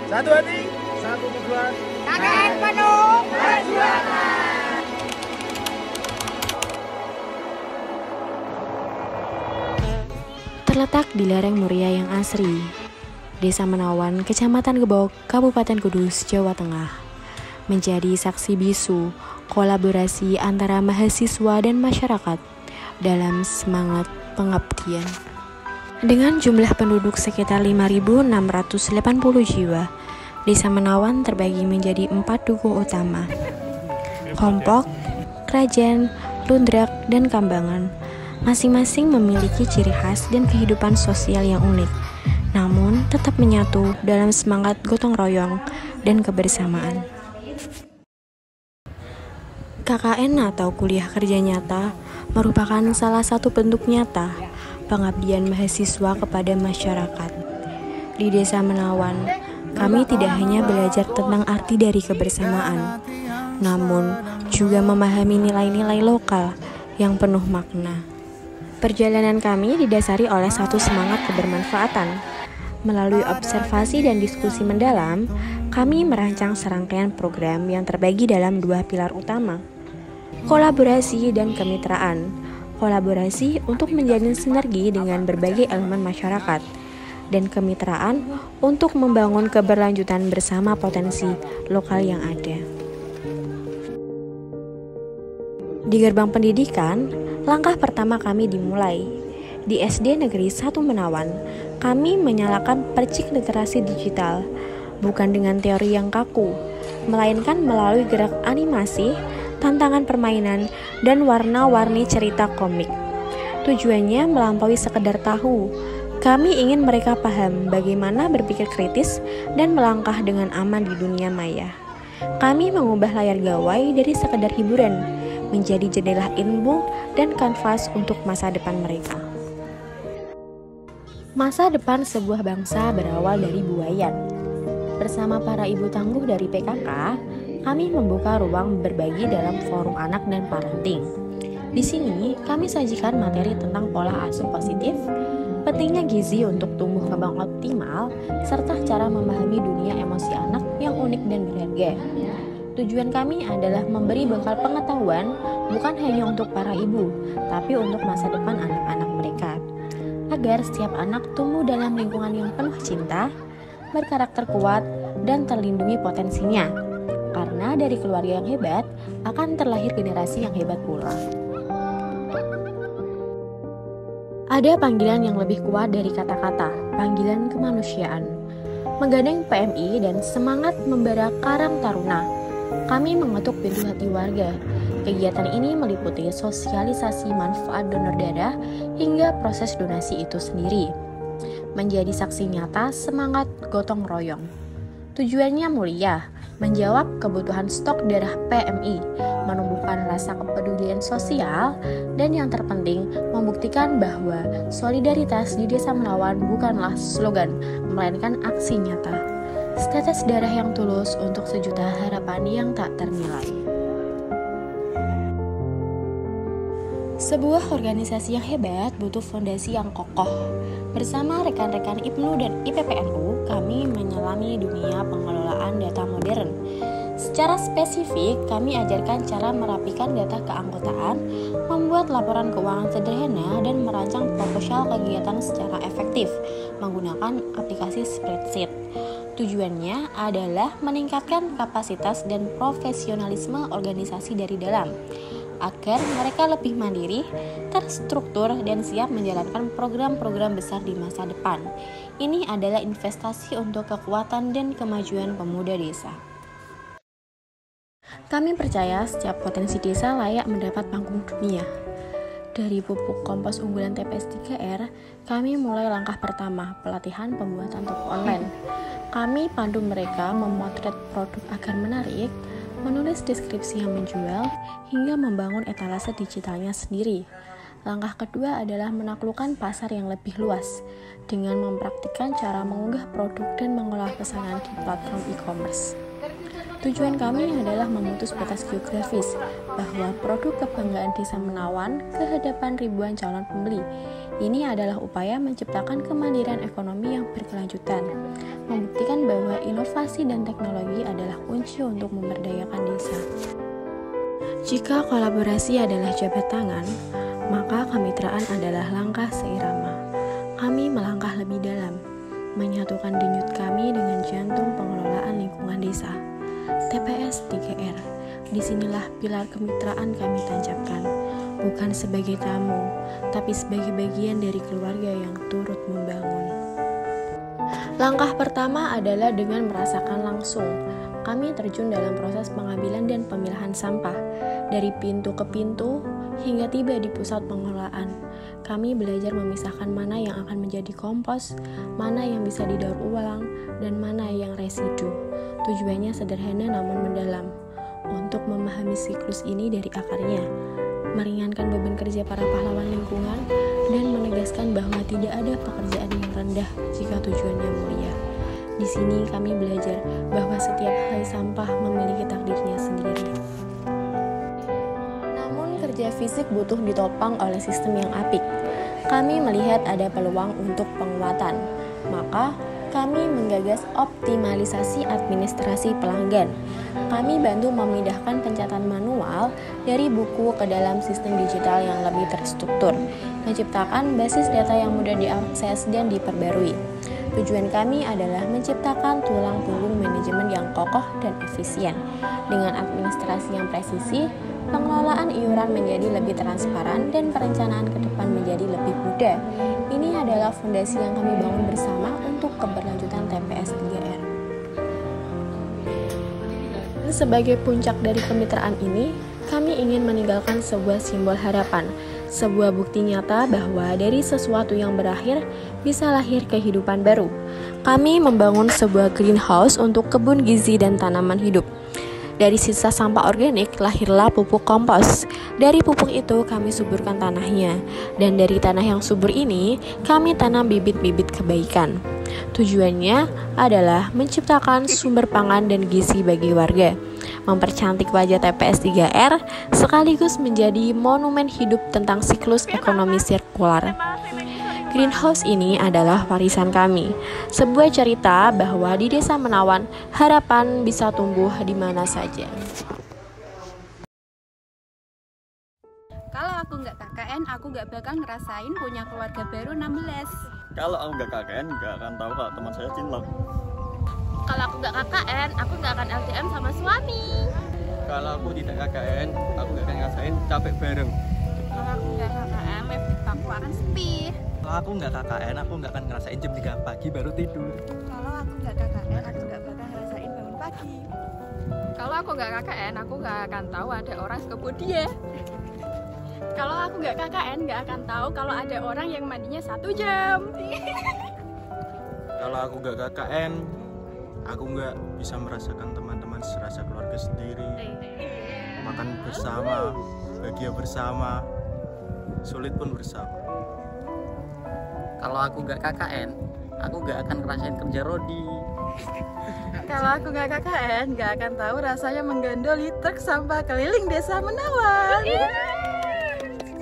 Satu hati, satu tujuan. KKN penuh perjuangan. Terletak di lereng Muria yang asri, Desa Menawan, Kecamatan Gebok, Kabupaten Kudus, Jawa Tengah, menjadi saksi bisu kolaborasi antara mahasiswa dan masyarakat dalam semangat pengabdian. Dengan jumlah penduduk sekitar 5.680 jiwa, Desa Menawan terbagi menjadi 4 dukuh utama: Kompok, Krajan, Lundrak, dan Kambangan. Masing-masing memiliki ciri khas dan kehidupan sosial yang unik, namun tetap menyatu dalam semangat gotong royong dan kebersamaan. KKN atau kuliah kerja nyata merupakan salah satu bentuk nyata pengabdian mahasiswa kepada masyarakat. Di Desa Menawan, kami tidak hanya belajar tentang arti dari kebersamaan, namun juga memahami nilai-nilai lokal yang penuh makna. Perjalanan kami didasari oleh satu semangat kebermanfaatan. Melalui observasi dan diskusi mendalam, kami merancang serangkaian program yang terbagi dalam 2 pilar utama: kolaborasi dan kemitraan. Kolaborasi untuk menjalin sinergi dengan berbagai elemen masyarakat, dan kemitraan untuk membangun keberlanjutan bersama potensi lokal yang ada. Di gerbang pendidikan, langkah pertama kami dimulai. Di SD Negeri 1 Menawan, kami menyalakan percik literasi digital, bukan dengan teori yang kaku, melainkan melalui gerak animasi, tantangan permainan, dan warna-warni cerita komik. Tujuannya melampaui sekedar tahu. Kami ingin mereka paham bagaimana berpikir kritis dan melangkah dengan aman di dunia maya. Kami mengubah layar gawai dari sekedar hiburan menjadi jendela ilmu dan kanvas untuk masa depan mereka. Masa depan sebuah bangsa berawal dari buayan. Bersama para ibu tangguh dari PKK, kami membuka ruang berbagi dalam forum anak dan parenting. Di sini, kami sajikan materi tentang pola asuh positif, pentingnya gizi untuk tumbuh kembang optimal, serta cara memahami dunia emosi anak yang unik dan berharga. Tujuan kami adalah memberi bekal pengetahuan bukan hanya untuk para ibu, tapi untuk masa depan anak-anak mereka, agar setiap anak tumbuh dalam lingkungan yang penuh cinta, berkarakter kuat, dan terlindungi potensinya. Karena dari keluarga yang hebat, akan terlahir generasi yang hebat pula. Ada panggilan yang lebih kuat dari kata-kata, panggilan kemanusiaan. Menggandeng PMI dan semangat membara Karang Taruna, kami mengetuk pintu hati warga. Kegiatan ini meliputi sosialisasi manfaat donor darah hingga proses donasi itu sendiri. Menjadi saksi nyata semangat gotong royong. Tujuannya mulia, menjawab kebutuhan stok darah PMI, menumbuhkan rasa kepedulian sosial, dan yang terpenting, membuktikan bahwa solidaritas di Desa Menawan bukanlah slogan, melainkan aksi nyata. Setetes darah yang tulus untuk sejuta harapan yang tak ternilai. Sebuah organisasi yang hebat butuh fondasi yang kokoh. Bersama rekan-rekan IPNU dan IPPNU, kami menyelami dunia pengelolaan data modern. Secara spesifik, kami ajarkan cara merapikan data keanggotaan, membuat laporan keuangan sederhana, dan merancang proposal kegiatan secara efektif menggunakan aplikasi spreadsheet. Tujuannya adalah meningkatkan kapasitas dan profesionalisme organisasi dari dalam, agar mereka lebih mandiri, terstruktur, dan siap menjalankan program-program besar di masa depan. Ini adalah investasi untuk kekuatan dan kemajuan pemuda desa. Kami percaya setiap potensi desa layak mendapat panggung dunia. Dari pupuk kompos unggulan TPS 3R, kami mulai langkah pertama, pelatihan pembuatan toko online. Kami pandu mereka memotret produk agar menarik, menulis deskripsi yang menjual, hingga membangun etalase digitalnya sendiri. Langkah kedua adalah menaklukkan pasar yang lebih luas, dengan mempraktikkan cara mengunggah produk dan mengolah pesanan di platform e-commerce. Tujuan kami adalah memutus batas geografis bahwa produk kebanggaan Desa Menawan ke hadapan ribuan calon pembeli. Ini adalah upaya menciptakan kemandirian ekonomi yang berkelanjutan. membuktikan bahwa inovasi dan teknologi adalah kunci untuk memberdayakan desa. Jika kolaborasi adalah jabat tangan, maka kemitraan adalah langkah seirama. Kami melangkah lebih dalam, menyatukan denyut kami dengan jantung pengelolaan lingkungan desa. TPS 3R, disinilah pilar kemitraan kami tancapkan, bukan sebagai tamu, tapi sebagai bagian dari keluarga yang turut membangun. Langkah pertama adalah dengan merasakan langsung. Kami terjun dalam proses pengambilan dan pemilahan sampah, dari pintu ke pintu hingga tiba di pusat pengelolaan. Kami belajar memisahkan mana yang akan menjadi kompos, mana yang bisa didaur ulang, dan mana yang residu. Tujuannya sederhana namun mendalam, untuk memahami siklus ini dari akarnya, meringankan beban kerja para pahlawan lingkungan, dan menegaskan bahwa tidak ada pekerjaan yang rendah jika tujuannya mulia. Di sini kami belajar bahwa setiap helai sampah memiliki takdirnya sendiri. Namun kerja fisik butuh ditopang oleh sistem yang apik. Kami melihat ada peluang untuk penguatan, maka kami menggagas optimalisasi administrasi pelanggan. Kami bantu memindahkan pencatatan manual dari buku ke dalam sistem digital yang lebih terstruktur, menciptakan basis data yang mudah diakses dan diperbarui. Tujuan kami adalah menciptakan tulang punggung manajemen yang kokoh dan efisien. Dengan administrasi yang presisi, pengelolaan iuran menjadi lebih transparan dan perencanaan ke depan menjadi lebih mudah. Ini adalah fondasi yang kami bangun bersama untuk keberlanjutan TPS 3R. Sebagai puncak dari kemitraan ini, kami ingin meninggalkan sebuah simbol harapan, sebuah bukti nyata bahwa dari sesuatu yang berakhir bisa lahir kehidupan baru. Kami membangun sebuah greenhouse untuk kebun gizi dan tanaman hidup. Dari sisa sampah organik lahirlah pupuk kompos. Dari pupuk itu kami suburkan tanahnya, dan dari tanah yang subur ini kami tanam bibit-bibit kebaikan. Tujuannya adalah menciptakan sumber pangan dan gizi bagi warga, mempercantik wajah TPS 3R sekaligus menjadi monumen hidup tentang siklus ekonomi sirkular. Greenhouse ini adalah warisan kami, sebuah cerita bahwa di Desa Menawan, harapan bisa tumbuh di mana saja. Kalau aku nggak KKN, aku nggak bakal ngerasain punya keluarga baru 16. Kalau aku nggak KKN, nggak akan tahu kalau teman saya cinlok. Kalau aku nggak KKN, aku nggak akan LDM sama suami. Kalau aku tidak KKN, aku nggak akan ngerasain capek bareng. Kalau aku nggak KKN, aku akan sepi. Kalau aku nggak KKN, aku nggak akan ngerasain jam 3 pagi baru tidur. Kalau aku nggak KKN, aku nggak bakal ngerasain bangun pagi. Kalau aku nggak KKN, aku nggak akan tahu ada orang sekebut dia. Kalau aku nggak KKN, nggak akan tahu kalau ada orang yang mandinya 1 jam. Kalau aku nggak KKN, aku nggak bisa merasakan teman-teman serasa keluarga sendiri, makan bersama, bahagia bersama, sulit pun bersama. Kalau aku nggak KKN, aku nggak akan ngerasain kerja rodi. Kalau aku nggak KKN, nggak akan tahu rasanya menggandoli truk sampah keliling Desa Menawan.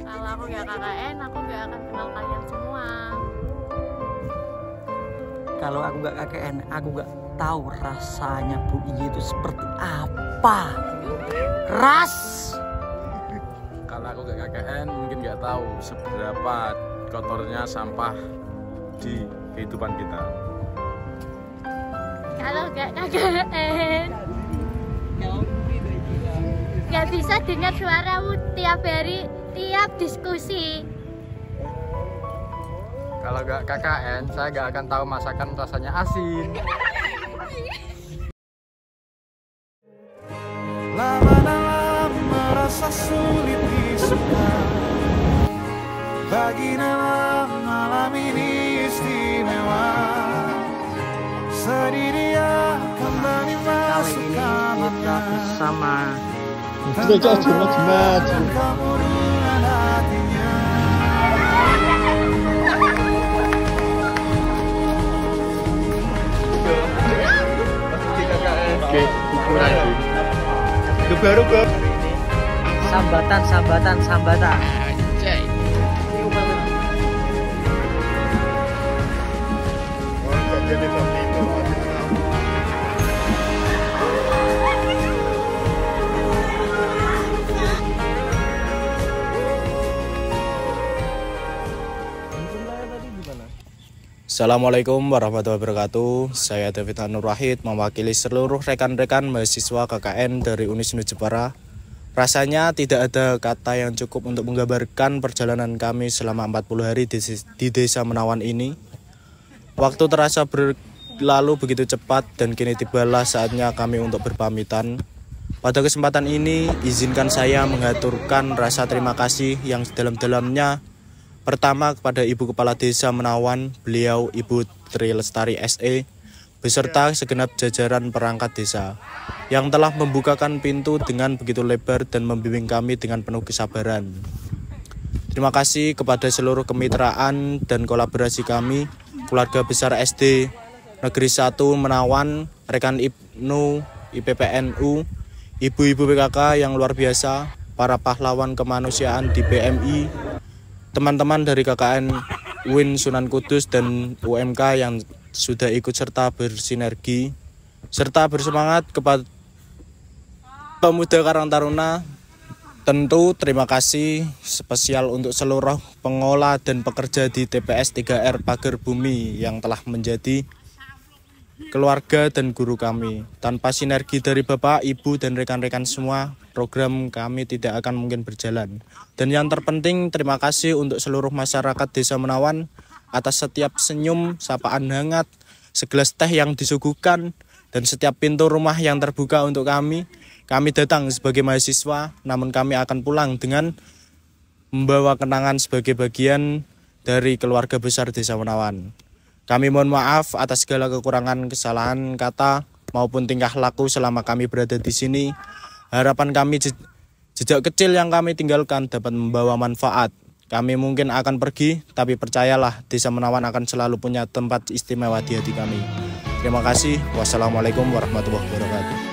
Kalau aku nggak KKN, aku nggak akan kenal kalian semua. Kalau aku nggak KKN, aku nggak tahu rasanya Bu Iyi itu seperti apa. Keras. Kalau aku nggak KKN, mungkin nggak tahu seberapa kotornya sampah di kehidupan kita. Kalau nggak KKN, nggak bisa dengar suaramu tiap hari, tiap diskusi. Kalau nggak KKN, saya nggak akan tahu masakan rasanya asin. Lama-lama merasa sulit disuka, bagi malam ini istimewa. Sedih dia kembali masuk kamarnya. Bersama Tantangan kamu dengan hatinya. Oke, lagi. Itu baru bro. sambatan. Jadi seperti itu. Assalamualaikum warahmatullahi wabarakatuh. Saya David Hanur Wahid, mewakili seluruh rekan-rekan mahasiswa KKN dari Unisnu Jepara. Rasanya tidak ada kata yang cukup untuk menggambarkan perjalanan kami selama 40 hari di Desa Menawan ini. Waktu terasa berlalu begitu cepat dan kini tibalah saatnya kami untuk berpamitan. Pada kesempatan ini, izinkan saya mengaturkan rasa terima kasih yang sedalam-dalamnya. Pertama kepada Ibu Kepala Desa Menawan, beliau Ibu Tri Lestari SE, beserta segenap jajaran perangkat desa, yang telah membukakan pintu dengan begitu lebar dan membimbing kami dengan penuh kesabaran. Terima kasih kepada seluruh kemitraan dan kolaborasi kami, keluarga besar SD Negeri 1 Menawan, rekan IPNU, IPPNU, ibu-ibu PKK yang luar biasa, para pahlawan kemanusiaan di PMI, teman-teman dari KKN UIN Sunan Kudus dan UMK yang sudah ikut serta bersinergi, serta bersemangat kepada pemuda Karang Taruna. Tentu terima kasih spesial untuk seluruh pengolah dan pekerja di TPS 3R Pagar Bumi yang telah menjadi keluarga dan guru kami. Tanpa sinergi dari Bapak, Ibu, dan rekan-rekan semua, program kami tidak akan mungkin berjalan. Dan yang terpenting, terima kasih untuk seluruh masyarakat Desa Menawan atas setiap senyum, sapaan hangat, segelas teh yang disuguhkan, dan setiap pintu rumah yang terbuka untuk kami. Kami datang sebagai mahasiswa, namun kami akan pulang dengan membawa kenangan sebagai bagian dari keluarga besar Desa Menawan. Kami mohon maaf atas segala kekurangan, kesalahan kata maupun tingkah laku selama kami berada di sini. Harapan kami jejak kecil yang kami tinggalkan dapat membawa manfaat. Kami mungkin akan pergi, tapi percayalah Desa Menawan akan selalu punya tempat istimewa di hati kami. Terima kasih. Wassalamualaikum warahmatullahi wabarakatuh.